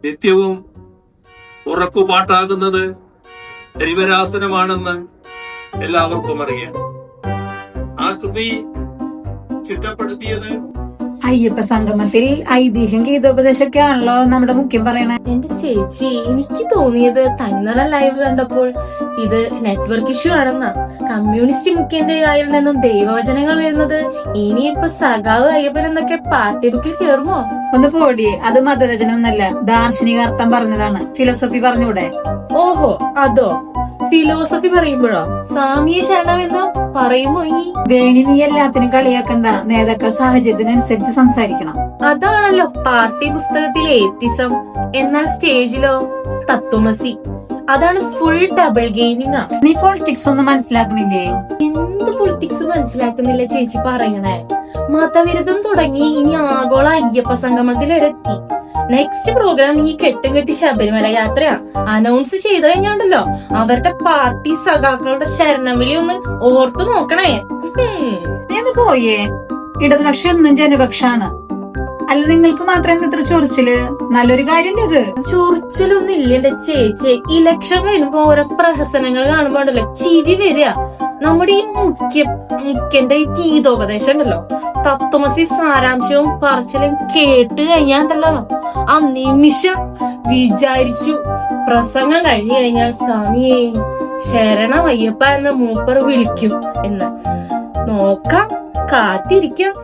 നിത്യവും ഉറക്കുപാട്ടാകുന്നത് ഹരിവരാസനമാണെന്ന് എല്ലാവർക്കും അറിയാം. ആ കൃതി ചിട്ടപ്പെടുത്തിയത് അയ്യപ്പ സംഗമത്തിൽ ഐതിഹ്യം ഗീതോപദേശമൊക്കെ ആണല്ലോ നമ്മുടെ മുഖ്യം പറയണേ. എന്റെ ചേച്ചി, എനിക്ക് തോന്നിയത് തന്നറ ലൈവ് കണ്ടപ്പോൾ ഇത് നെറ്റ്വർക്ക് ഇഷ്യൂ ആണെന്നാ. കമ്മ്യൂണിസ്റ്റ് മുഖ്യന്റെ കയ്യിൽ നിന്നും ദൈവവചനങ്ങൾ വരുന്നത് ഇനിയിപ്പൊ സഖാവ് അയ്യപ്പൻ എന്നൊക്കെ പാർട്ടി ബുക്കിൽ കേറുമോ? ഒന്ന് പോടിയേ, അത് മതരചനം എന്നല്ല, ദാർശനിക അർത്ഥം പറഞ്ഞതാണ്. ഫിലോസഫി പറഞ്ഞൂടെ? ഓഹോ, അതോ? ഫിലോസഫി പറയുമ്പോഴോ സാമീയ ശരണമെന്ന് പറയുമോ? ഈ വേണി, നീ എല്ലാത്തിനും കളിയാക്കണ്ട. നേതാക്കൾ സാഹചര്യത്തിനനുസരിച്ച് സംസാരിക്കണം. അതാണല്ലോ പാർട്ടി പുസ്തകത്തിലെ ഏത്തിസം. എന്നാൽ സ്റ്റേജിലോ തത്വമസി. അതാണ് ഫുൾ ഡബിൾ ഗെയിമിംഗ്. നീ പൊളിറ്റിക്സ് ഒന്നും മനസ്സിലാക്കണില്ലേ? എന്ത് പൊളിറ്റിക്സ് മനസ്സിലാക്കുന്നില്ല ചേച്ചി പറയണേ? മതവിരുദ്ധം തുടങ്ങി ഇനി ആഗോള അയ്യപ്പ സംഗമത്തിൽ വരെ എത്തി. നെക്സ്റ്റ് പ്രോഗ്രാം ഈ കെട്ടും കെട്ടി ശബരിമല യാത്രയാ. അനൗൺസ് ചെയ്ത് കഴിഞ്ഞാണ്ടല്ലോ അവരുടെ പാർട്ടി സഖാക്കളുടെ ശരണവിളി ഒന്ന് ഓർത്തു നോക്കണേ. നീ ഒന്ന് പോയേ. ഇടതുപക്ഷം എന്നും ജനപക്ഷാണ്. അല്ല, നിങ്ങൾക്ക് മാത്രം ഇത്ര ചൊറിച്ചില്? നല്ലൊരു കാര്യം ഇത്. ചൊറിച്ചിലൊന്നും ഇല്ല എന്റെ ചേച്ചി. ഇലക്ഷൻ വരുമ്പോ ഓരോ പ്രഹസനങ്ങൾ കാണുമ്പോണ്ടല്ലോ ചിരി വരിക. നമ്മുടെ ഈ മുഖ്യന്റെ ഈ ഗീതോപദേശം ഉണ്ടല്ലോ, തത്വമസി സാരാംശവും പറച്ചിലും കേട്ട് കഴിഞ്ഞാണ്ടല്ലോ ആ നിമിഷം വിചാരിച്ചു പ്രസംഗം കഴിഞ്ഞു കഴിഞ്ഞാൽ സ്വാമിയെ ശരണമയ്യപ്പ എന്ന മൂപ്പർ വിളിക്കും എന്ന്. നോക്കാം, കാത്തിരിക്കാം.